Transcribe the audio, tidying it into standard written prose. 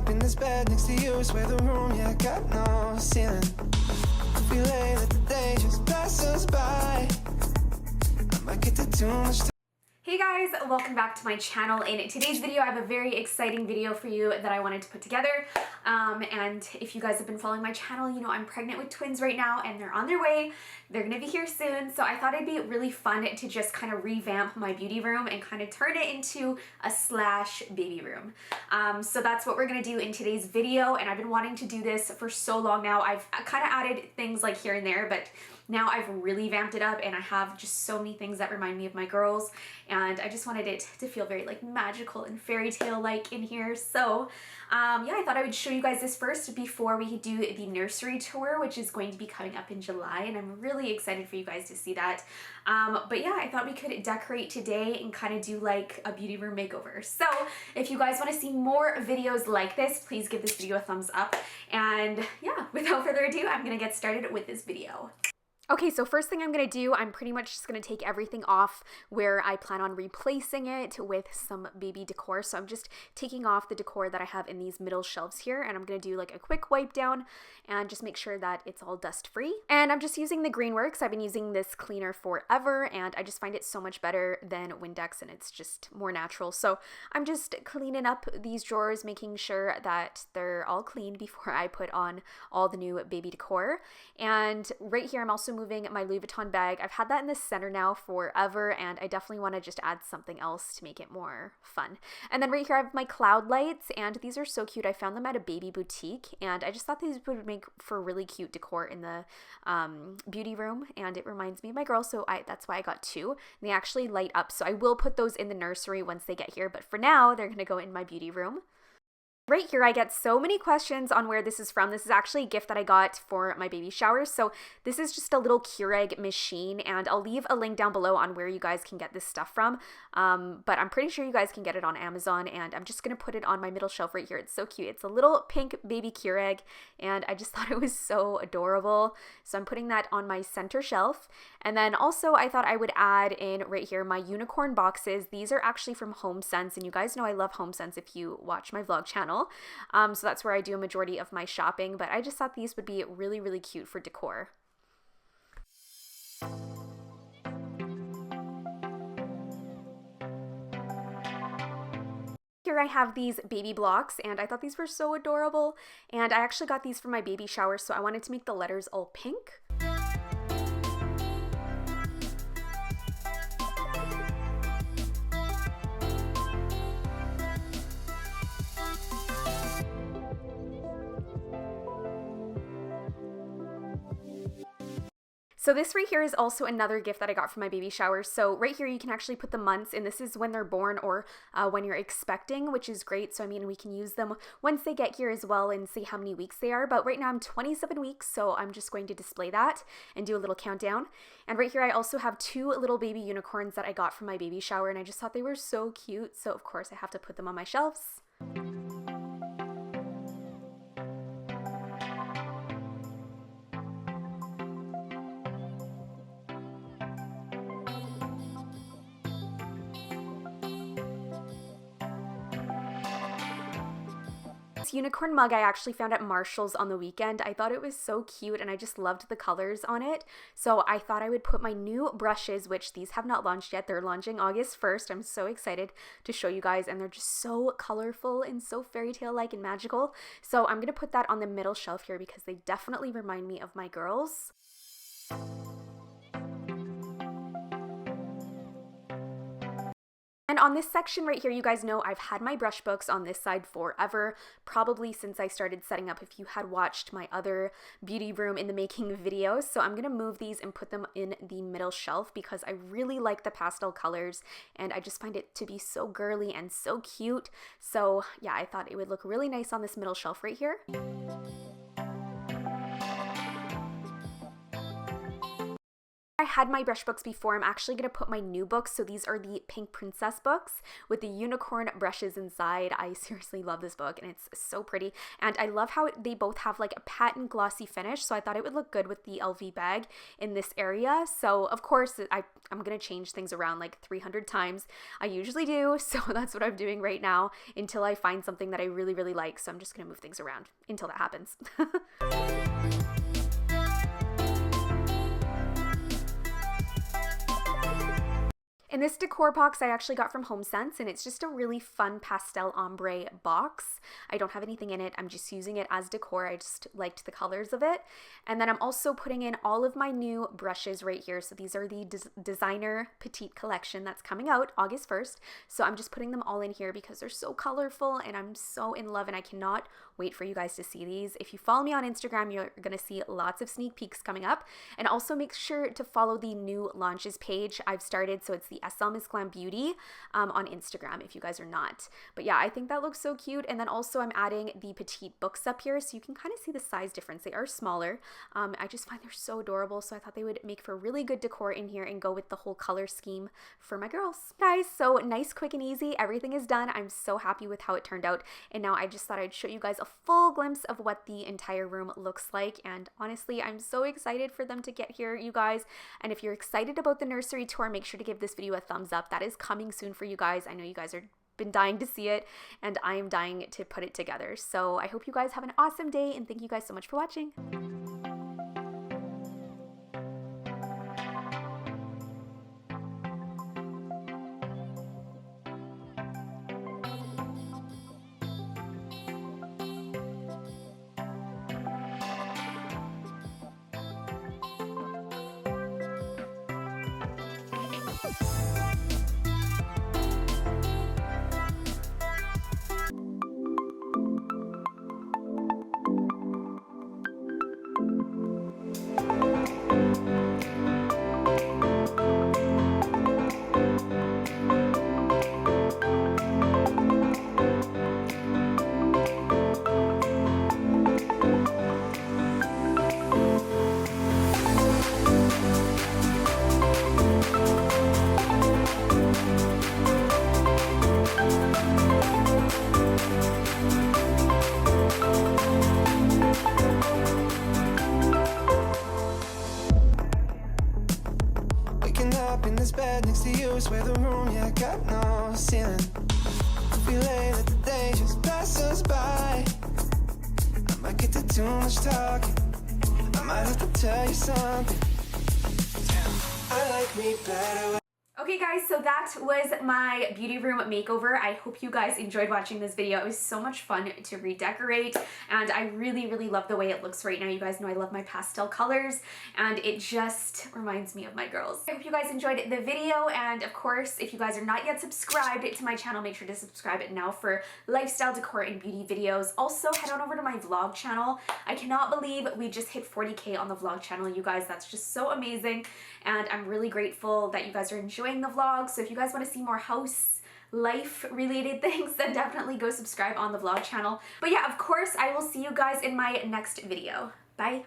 up in this bed next to you, swear the room, yeah, got no ceiling. If we lay, let the day just pass us by. I might get to too much. Hey guys, welcome back to my channel. In today's video, I have a very exciting video for you that I wanted to put together. And if you guys have been following my channel, you know I'm pregnant with twins right now and they're on their way. They're gonna be here soon. So I thought it'd be really fun to just kind of revamp my beauty room and kind of turn it into a slash baby room. So that's what we're gonna do in today's video. And I've been wanting to do this for so long now. I've kind of added things like here and there, but now I've really vamped it up and I have just so many things that remind me of my girls, and I just wanted it to feel very like magical and fairy tale like in here. So yeah, I thought I would show you guys this first before we do the nursery tour, which is going to be coming up in July, and I'm really excited for you guys to see that. But yeah, I thought we could decorate today and kind of do like a beauty room makeover. So if you guys want to see more videos like this, please give this video a thumbs up. And yeah, without further ado, I'm gonna get started with this video. Okay, so first thing I'm going to do, I'm pretty much just going to take everything off where I plan on replacing it with some baby decor. So I'm just taking off the decor that I have in these middle shelves here, and I'm going to do like a quick wipe down and just make sure that it's all dust free. And I'm just using the Greenworks. I've been using this cleaner forever and I just find it so much better than Windex, and it's just more natural. So I'm just cleaning up these drawers, making sure that they're all clean before I put on all the new baby decor. And right here I'm also moving my Louis Vuitton bag. I've had that in the center now forever, and I definitely want to just add something else to make it more fun. And then right here I have my cloud lights, and these are so cute. I found them at a baby boutique, and I just thought these would make for really cute decor in the beauty room, and it reminds me of my girls, so that's why I got two. And they actually light up, so I will put those in the nursery once they get here, but for now they're going to go in my beauty room. Right here, I get so many questions on where this is from. This is actually a gift that I got for my baby shower. So this is just a little Keurig machine, and I'll leave a link down below on where you guys can get this stuff from. But I'm pretty sure you guys can get it on Amazon, and I'm just going to put it on my middle shelf right here. It's so cute. It's a little pink baby Keurig, and I just thought it was so adorable. So I'm putting that on my center shelf. And then also I thought I would add in right here my unicorn boxes. These are actually from HomeSense, and you guys know I love HomeSense if you watch my vlog channel. So that's where I do a majority of my shopping, but I just thought these would be really, really cute for decor. Here I have these baby blocks, and I thought these were so adorable, and I actually got these for my baby shower, so I wanted to make the letters all pink. So this right here is also another gift that I got for my baby shower. So right here you can actually put the months, and this is when they're born or when you're expecting, which is great. So I mean, we can use them once they get here as well and see how many weeks they are. But right now I'm 27 weeks, so I'm just going to display that and do a little countdown. And right here I also have two little baby unicorns that I got from my baby shower, and I just thought they were so cute. So of course I have to put them on my shelves. This unicorn mug I actually found at Marshall's on the weekend. I thought it was so cute and I just loved the colors on it. So I thought I would put my new brushes, which these have not launched yet. They're launching August 1st. I'm so excited to show you guys, and they're just so colorful and so fairy tale like and magical. So I'm going to put that on the middle shelf here because they definitely remind me of my girls. And on this section right here, you guys know I've had my brush books on this side forever, probably since I started setting up if you had watched my other beauty room in the making videos. So I'm going to move these and put them in the middle shelf because I really like the pastel colors and I just find it to be so girly and so cute. So yeah, I thought it would look really nice on this middle shelf right here. I had my brush books before, I'm actually going to put my new books. So these are the Pink Princess books with the unicorn brushes inside. I seriously love this book and it's so pretty. And I love how they both have like a patent glossy finish. So I thought it would look good with the LV bag in this area. So of course I'm going to change things around like 300 times. I usually do. So that's what I'm doing right now until I find something that I really, really like. So I'm just going to move things around until that happens. And this decor box I actually got from HomeSense, and it's just a really fun pastel ombre box. I don't have anything in it. I'm just using it as decor. I just liked the colors of it. And then I'm also putting in all of my new brushes right here. So these are the designer petite collection that's coming out August 1st. So I'm just putting them all in here because they're so colorful and I'm so in love, and I cannot wait for you guys to see these. If you follow me on Instagram, you're going to see lots of sneak peeks coming up. And also make sure to follow the new launches page I've started. So it's the SLMISSGLAM Beauty on Instagram if you guys are not. But yeah, I think that looks so cute. And then also I'm adding the petite books up here so you can kind of see the size difference. They are smaller. I just find they're so adorable. So I thought they would make for really good decor in here and go with the whole color scheme for my girls. Guys, so nice, quick, and easy. Everything is done. I'm so happy with how it turned out. And now I just thought I'd show you guys a full glimpse of what the entire room looks like. And honestly, I'm so excited for them to get here, you guys. And if you're excited about the nursery tour, make sure to give this video a thumbs up. That is coming soon for you guys. I know you guys are been dying to see it, and I am dying to put it together. So I hope you guys have an awesome day, and thank you guys so much for watching. In this bed next to you, swear the room, yeah, got no ceiling. If we lay, let the day just pass us by. I might get to too much talking. I might have to tell you something. I like me better. Okay guys, so that was my beauty room makeover. I hope you guys enjoyed watching this video. It was so much fun to redecorate, and I really, really love the way it looks right now. You guys know I love my pastel colors, and it just reminds me of my girls. I hope you guys enjoyed the video, and of course, if you guys are not yet subscribed to my channel, make sure to subscribe now for lifestyle, decor, and beauty videos. Also, head on over to my vlog channel. I cannot believe we just hit 40K on the vlog channel, you guys. That's just so amazing, and I'm really grateful that you guys are enjoying the vlog. So if you guys want to see more house life related things, then definitely go subscribe on the vlog channel. But yeah, of course, I will see you guys in my next video. Bye.